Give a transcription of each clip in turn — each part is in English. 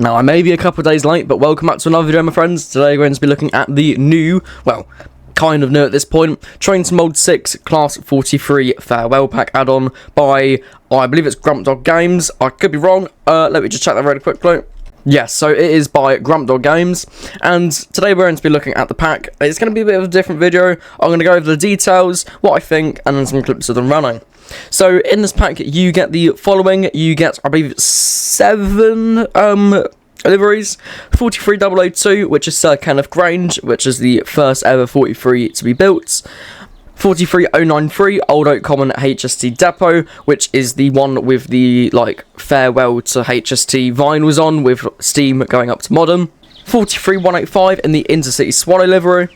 Now, I may be a couple of days late, but welcome back to another video, my friends. Today we're going to be looking at the new, well, kind of new at this point, Train to Mold 6 Class 43 Farewell Pack add-on by, I believe it's Grumpdog Games. I could be wrong. Let me just check that really quickly. Yes, so it is by Grumpdog Games, and today we're going to be looking at the pack. It's going to be a bit of a different video. I'm going to go over the details, what I think, and then some clips of them running. So in this pack, you get the following. You get, I believe, 7 liveries. 43002, which is Sir Kenneth Grange, which is the first ever 43 to be built. 43093, Old Oak Common HST Depot, which is the one with the, like, farewell to HST vinyls on, with Steam going up to modern. 43185 in the Intercity Swallow livery,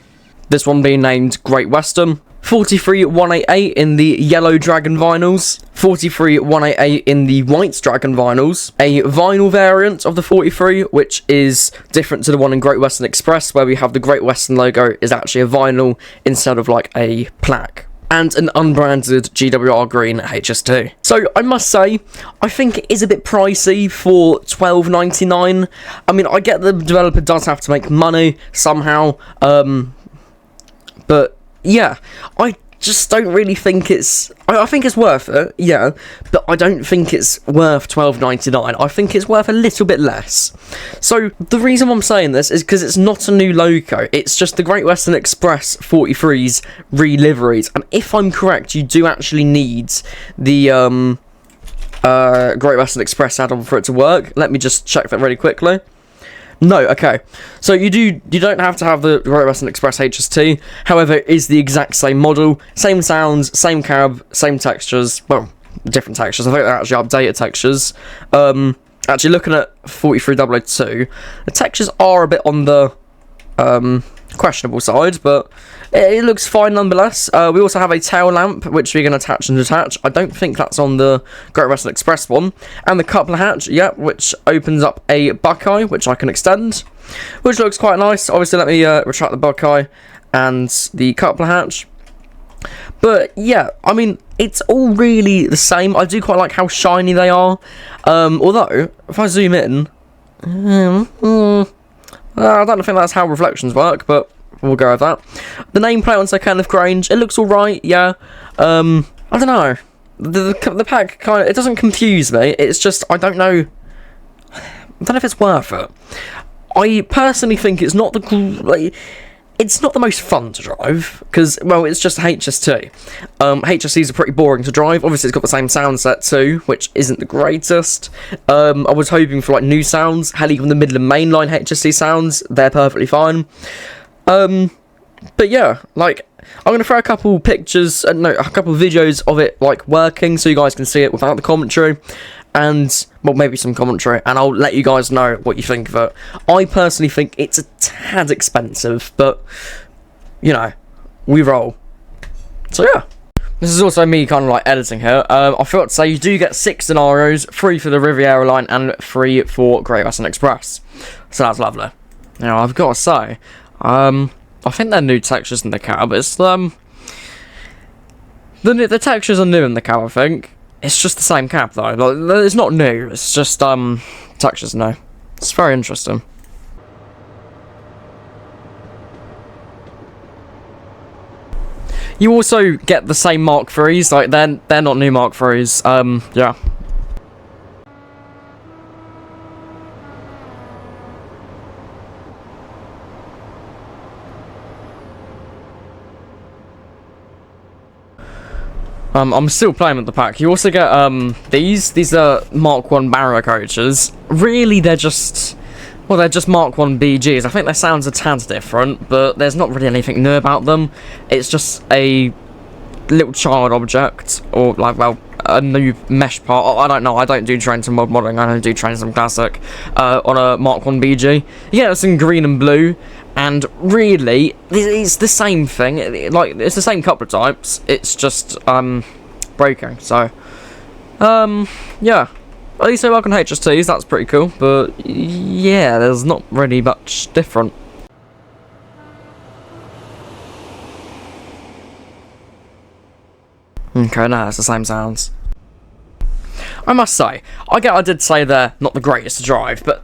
this one being named Great Western. 43188 in the Yellow Dragon vinyls. 43188 in the White Dragon vinyls. A vinyl variant of the 43, which is different to the one in Great Western Express, where we have the Great Western logo is actually a vinyl instead of like a plaque. And an unbranded GWR green HST. So I must say, I think it is a bit pricey for $12.99. I mean, I get the developer does have to make money somehow, but yeah, I just don't really think it's... I think it's worth it, yeah, but I don't think it's worth $12.99. I think it's worth a little bit less. So, the reason I'm saying this is because it's not a new logo. It's just the Great Western Express 43's re-liveries. And if I'm correct, you do actually need the Great Western Express add-on for it to work. Let me just check that really quickly. No, okay. So you don't have to have the Great Western Express HST. However, it is the exact same model, same sounds, same cab, same textures. Well, different textures. I think they're actually updated textures. Actually, looking at 43002, the textures are a bit on the questionable side, but it looks fine nonetheless. We also have a tail lamp, which we're going to attach and detach. I don't think that's on the Great Western Express one. And the coupler hatch, yep, which opens up a Buckeye, which I can extend, which looks quite nice. Obviously, let me retract the Buckeye and the coupler hatch. But yeah, I mean, it's all really the same. I do quite like how shiny they are. Although, if I zoom in, I don't think that's how reflections work, but we'll go with that. The nameplate on Sir Kenneth Grange, it looks alright, yeah. I don't know. The pack kind of, it doesn't confuse me. It's just, I don't know if it's worth it. I personally think it's not it's not the most fun to drive, because, well, it's just a HST. HSTs are pretty boring to drive. Obviously, it's got the same sound set too, which isn't the greatest. I was hoping for, like, new sounds. Hell, even the Midland mainline HST sounds, they're perfectly fine. But yeah, like, I'm going to throw a couple pictures, a couple videos of it, like, working, so you guys can see it without the commentary. And, well, maybe some commentary, and I'll let you guys know what you think of it. I personally think it's a tad expensive, but, you know, we roll. So, yeah. This is also me kind of, like, editing here. I forgot to say, you do get 6 scenarios, 3 for the Riviera line, and 3 for Great Western Express. So, that's lovely. Now, I've got to say, I think they're new textures in the cab. It's, the textures are new in the cab, I think. It's just the same cab, though. Like, it's not new. It's just, textures new. It's very interesting. You also get the same Mark IIIs. Like, they're not new Mark IIIs. Yeah. I'm still playing with the pack. You also get, these are Mark 1 barrow coaches. Really, they're just Mark 1 BGs. I think their sounds are tad different, but there's not really anything new about them. It's just a little child object, or, like, well, a new mesh part. I don't know, I don't do Train to Mod modding, I don't do Train to Classic, on a Mark 1 BG. Yeah, it's in green and blue. And really, it's the same thing. Like, it's the same couple of types. It's just breaking. So, yeah. At least they work on HSTs. That's pretty cool. But yeah, there's not really much different. Okay, no, it's the same sounds. I must say, I did say they're not the greatest to drive, but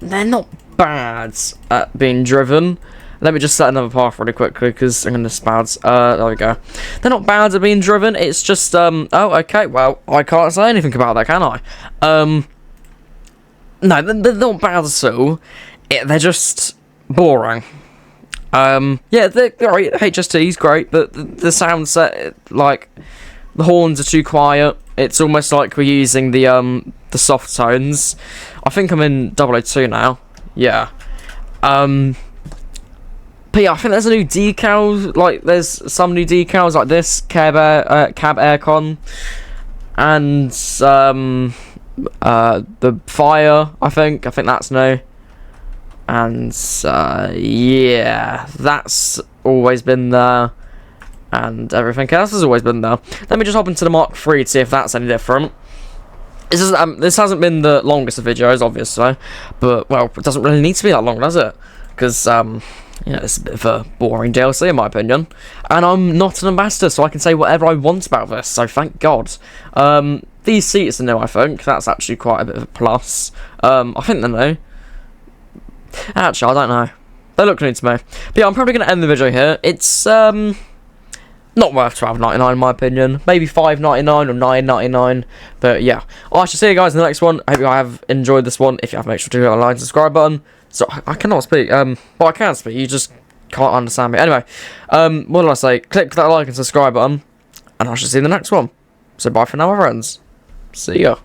they're not bad at being driven. Let me just set another path really quickly, because I'm going to spaz. There we go. They're not bad at being driven, it's just, oh, okay, well, I can't say anything about that, can I? No, they're not bad at all. They're just boring. Yeah, they're great. HST's great, but the sound set, like, the horns are too quiet. It's almost like we're using the soft tones. I think I'm in 002 now. Yeah. But yeah, I think there's a new decal. Like, there's some new decals like this cab aircon, and the fire. I think that's new. And yeah, that's always been there, and everything else has always been there. Let me just hop into the Mark III to see if that's any different. This hasn't been the longest of videos, obviously, but, well, it doesn't really need to be that long, does it? Because, you know, it's a bit of a boring DLC, in my opinion. And I'm not an ambassador, so I can say whatever I want about this, so thank God. These seats are new, I think. That's actually quite a bit of a plus. I think they're new. Actually, I don't know. They look new to me. But yeah, I'm probably going to end the video here. It's, not worth $12.99 in my opinion. Maybe $5.99 or $9.99. But yeah, I shall see you guys in the next one. I hope you have enjoyed this one. If you have, make sure to hit the like and subscribe button. So I cannot speak. Well, I can speak. You just can't understand me. Anyway, what did I say? Click that like and subscribe button, and I shall see you in the next one. So bye for now, my friends. See ya.